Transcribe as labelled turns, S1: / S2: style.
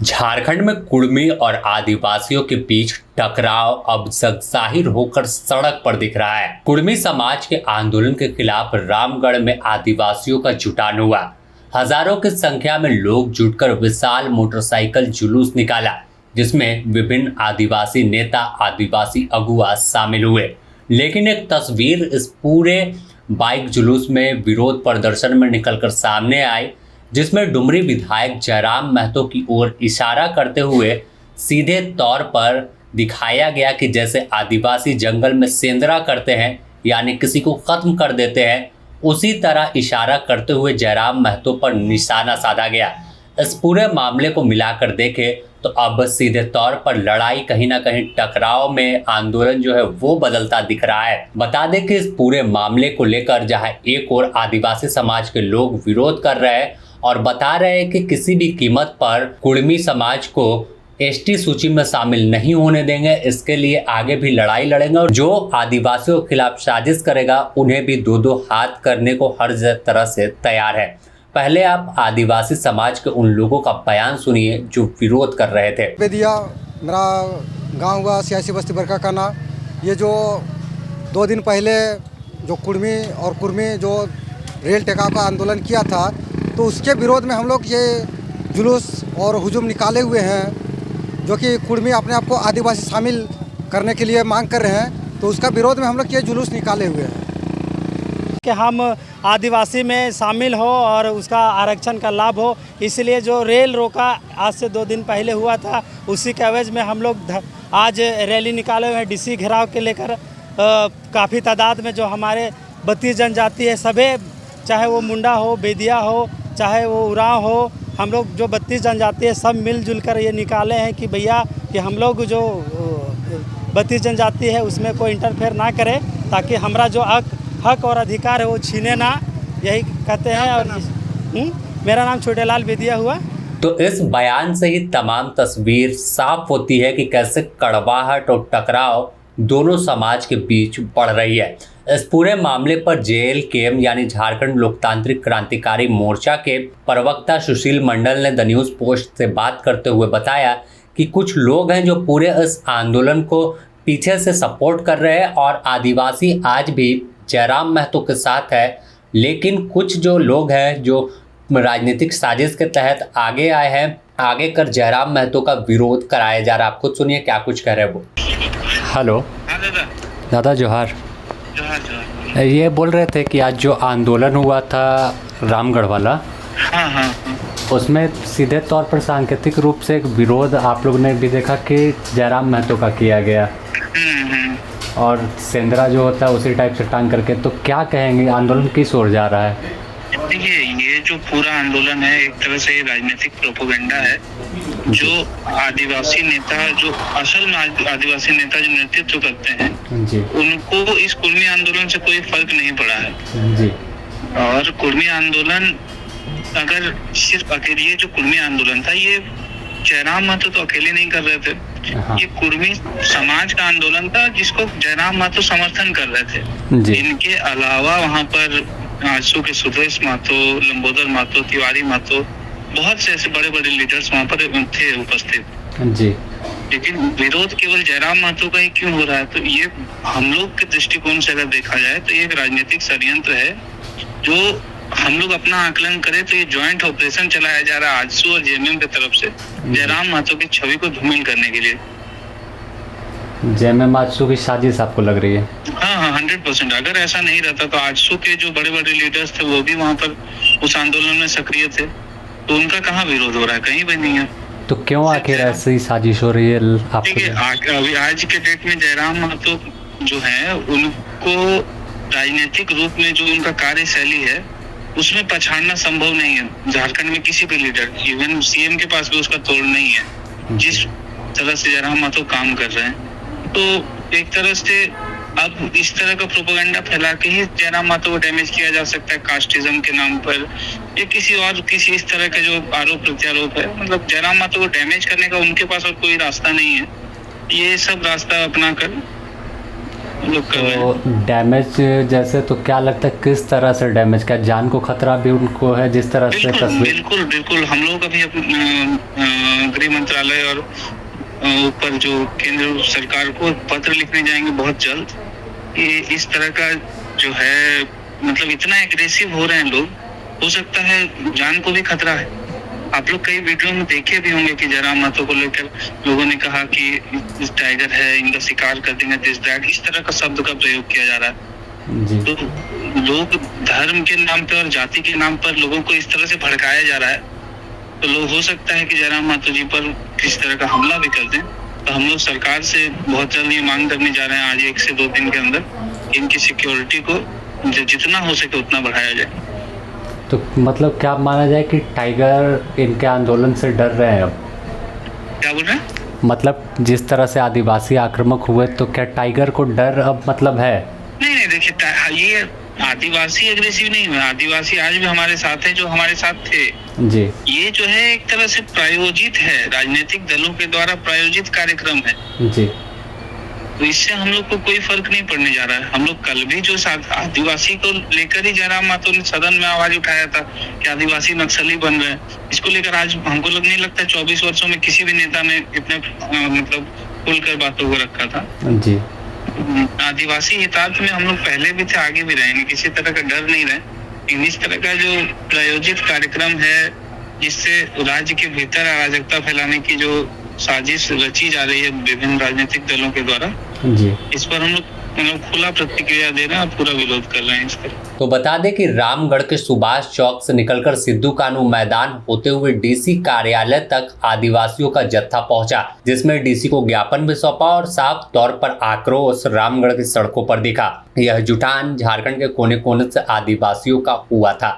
S1: झारखंड में कुर्मी और आदिवासियों के बीच टकराव अब जाहिर होकर सड़क पर दिख रहा है। कुर्मी समाज के आंदोलन के खिलाफ रामगढ़ में आदिवासियों का जुटान हुआ। हजारों की संख्या में लोग जुटकर विशाल मोटरसाइकिल जुलूस निकाला, जिसमें विभिन्न आदिवासी नेता, आदिवासी अगुआ शामिल हुए। लेकिन एक तस्वीर इस पूरे बाइक जुलूस में विरोध प्रदर्शन में निकलकर सामने आई, जिसमें डुमरी विधायक जयराम महतो की ओर इशारा करते हुए सीधे तौर पर दिखाया गया कि जैसे आदिवासी जंगल में सेंदरा करते हैं, यानी किसी को खत्म कर देते हैं, उसी तरह इशारा करते हुए जयराम महतो पर निशाना साधा गया। इस पूरे मामले को मिलाकर देखें तो अब सीधे तौर पर लड़ाई कहीं ना कहीं टकराव में आंदोलन जो है वो बदलता दिख रहा है। बता दें कि इस पूरे मामले को लेकर जहां एक और आदिवासी समाज के लोग विरोध कर रहे हैं और बता रहे हैं कि किसी भी कीमत पर कुर्मी समाज को एसटी सूची में शामिल नहीं होने देंगे, इसके लिए आगे भी लड़ाई लड़ेंगे और जो आदिवासियों के खिलाफ साजिश करेगा उन्हें भी दो दो हाथ करने को हर तरह से तैयार है। पहले आप आदिवासी समाज के उन लोगों का बयान सुनिए जो विरोध कर रहे थे।
S2: मेरा गांव हुआ सियासी बस्ती बरका काना। ये जो 2 दिन पहले जो कुर्मी जो रेल टेकाव का आंदोलन किया था, तो उसके विरोध में हम लोग ये जुलूस और हुजूम निकाले हुए हैं, जो कि कुर्मी अपने आप को आदिवासी शामिल करने के लिए मांग कर रहे हैं। तो उसका विरोध में हम लोग ये जुलूस निकाले हुए हैं
S3: कि हम आदिवासी में शामिल हो और उसका आरक्षण का लाभ हो। इसलिए जो रेल रोका आज से 2 दिन पहले हुआ था, उसी के एवज में हम लोग आज रैली निकाले हुए हैं डीसी घेराव के लेकर। काफ़ी तादाद में जो हमारे 32 जनजाति है, सभी, चाहे वो मुंडा हो, बेदिया हो, चाहे वो उरांव हो, हम लोग जो 32 जनजाति है सब मिलजुल कर ये निकाले हैं कि भैया कि हम लोग जो 32 जनजाति है उसमें कोई इंटरफेयर ना करे, ताकि हमारा जो हक और अधिकार है वो छीने ना, यही कहते हैं। और मेरा नाम छोटेलाल बेदिया हुआ।
S1: तो इस बयान से ही तमाम तस्वीर साफ होती है कि कैसे कड़वाहट और टकराव दोनों समाज के बीच बढ़ रही है। इस पूरे मामले पर JLKM यानी झारखंड लोकतांत्रिक क्रांतिकारी मोर्चा के प्रवक्ता सुशील मंडल ने द न्यूज़ पोस्ट से बात करते हुए बताया कि कुछ लोग हैं जो पूरे इस आंदोलन को पीछे से सपोर्ट कर रहे हैं और आदिवासी आज भी जयराम महतो के साथ है, लेकिन कुछ जो लोग हैं जो राजनीतिक साजिश के तहत आगे आए हैं, आगे कर जयराम महतो का विरोध कराया जा रहा है। आप खुद सुनिए क्या कुछ कह रहे हैं वो। हेलो दादा, जोहार। ये बोल रहे थे कि आज जो आंदोलन हुआ था रामगढ़ वाला,
S4: हाँ,
S1: उसमें सीधे तौर पर सांकेतिक रूप से एक विरोध आप लोग ने भी देखा कि जयराम महतो का किया गया और सेंदरा जो होता है उसी टाइप से टांग करके, तो क्या कहेंगे, आंदोलन किस ओर जा रहा है?
S4: देखिए, ये जो पूरा आंदोलन है एक तरह से राजनीतिक प्रोपेगेंडा है। जो आदिवासी नेता, जो असल में आदिवासी नेता जो नेतृत्व करते हैं जी, उनको इस कुर्मी आंदोलन से कोई फर्क नहीं पड़ा है जी। और कुर्मी आंदोलन अगर सिर्फ अकेले, ये जो कुर्मी आंदोलन था ये जयराम महतो तो अकेले नहीं कर रहे थे, ये कुर्मी समाज का आंदोलन था जिसको जयराम महतो समर्थन कर रहे थे। इनके अलावा वहाँ पर आजसू के सुदेश महतो, लंबोदर महतो, तिवारी महतो, बहुत से ऐसे बड़े बड़े लीडर्स वहाँ पर थे उपस्थित जी। लेकिन विरोध केवल जयराम महतो का ही क्यों हो रहा है? तो ये हम लोग के दृष्टिकोण से अगर देखा जाए तो ये एक राजनीतिक षड्यंत्र है। जो हम लोग अपना आकलन करें तो ये ज्वाइंट ऑपरेशन चलाया जा रहा है आजसू और JMM की तरफ से जयराम महतो की छवि को धूमिल करने के लिए।
S1: JMM आजसू की साजिश आपको लग रही है?
S4: हाँ, 100%। अगर ऐसा नहीं रहता तो आजसू के जो बड़े बड़े लीडर्स थे वो भी वहाँ पर उस आंदोलन में सक्रिय थे, तो उनका कहाँ विरोध हो रहा है? कहीं भी नहीं है।
S1: तो क्यों आखिर ऐसी साजिश हो रही है?
S4: देखिए, अभी आज के डेट में जयराम महतो जो है उनको राजनीतिक रूप में जो उनका कार्यशैली है उसमें पछाड़ना संभव नहीं है। झारखंड में किसी भी लीडर, इवन CM के पास भी उसका तोड़ नहीं है जिस तरह से जयराम महतो काम कर रहे हैं। तो एक तरह से अब इस तरह का प्रोपेगेंडा फैला के ही जयराम महतो को डैमेज किया जा सकता है, कास्टिज्म के नाम पर या किसी इस तरह का जो आरोप प्रत्यारोप है। मतलब जयराम महतो को डैमेज करने का उनके पास और कोई रास्ता नहीं है। ये सब रास्ता अपना कर लोग कर रहे हैं।
S1: तो डैमेज जैसे तो क्या लगता है किस तरह से डैमेज, क्या जान को खतरा भी उनको है जिस तरह से तस्वीर?
S4: बिल्कुल बिल्कुल, हम लोग अभी गृह मंत्रालय और ऊपर जो केंद्र सरकार को पत्र लिखने जाएंगे बहुत जल्द कि इस तरह का जो है मतलब इतना एग्रेसिव हो रहे हैं लोग, हो सकता है जान को भी खतरा है। आप लोग कई वीडियो में देखे भी होंगे कि जयराम महतो को लेकर लोगों ने कहा कि इस टाइगर है, इनका शिकार कर देंगे, दिस दैट, इस तरह का शब्द का प्रयोग किया जा रहा है।
S1: जी।
S4: तो लोग धर्म के नाम पे और जाति के नाम पर लोगों को इस तरह से भड़काया जा रहा है, तो लोग हो सकता है कि जयराम महतो जी पर किस तरह का हमला भी कर दें। तो हम लोग सरकार से बहुत जल्द ये मांग करने जा रहे हैं आज 1 से 2 दिन के अंदर इनकी सिक्योरिटी को जितना हो सके उतना बढ़ाया जाए।
S1: तो मतलब क्या माना जाए कि टाइगर इनके आंदोलन से डर रहे हैं अब?
S4: क्या बोल रहे हैं?
S1: मतलब जिस तरह से आदिवासी आक्रामक हुए तो क्या टाइगर को डर अब मतलब है?
S4: नहीं देखिए, ये आदिवासी एग्रेसिव नहीं हुआ, आदिवासी आज भी हमारे साथ है जो हमारे साथ थे
S1: जी।
S4: ये जो है एक तरह से प्रायोजित है, राजनीतिक दलों के द्वारा प्रायोजित कार्यक्रम है
S1: जी।
S4: तो इससे हम लोग को कोई फर्क नहीं पड़ने जा रहा है। हम लोग कल भी जो आदिवासी को लेकर ही जयराम महतो ने सदन में आवाज उठाया था कि आदिवासी नक्सली बन रहे हैं, इसको लेकर आज हमको नहीं लगता 24 वर्षों में किसी भी नेता ने इतने मतलब खुलकर बातों को रखा था।
S1: जी।
S4: आदिवासी हितार्थ में हम लोग पहले भी थे, आगे भी रहेंगे, किसी तरह का डर नहीं रहे। लेकिन इस तरह का जो प्रायोजित कार्यक्रम है जिससे राज्य के भीतर अराजकता फैलाने की जो साजिश रची जा रही है विभिन्न राजनीतिक दलों के द्वारा,
S1: जी।
S4: इस पर हम लोग खुला प्रतिक्रिया दे रहे हैं और पूरा विरोध कर रहे हैं इस तरह।
S1: तो बता दें कि रामगढ़ के सुभाष चौक से निकलकर सिद्धू कानू मैदान होते हुए डीसी कार्यालय तक आदिवासियों का जत्था पहुंचा, जिसमें डीसी को ज्ञापन भी सौंपा और साफ तौर पर आक्रोश रामगढ़ की सड़कों पर दिखा। यह जुटान झारखंड के कोने कोने से आदिवासियों का हुआ था।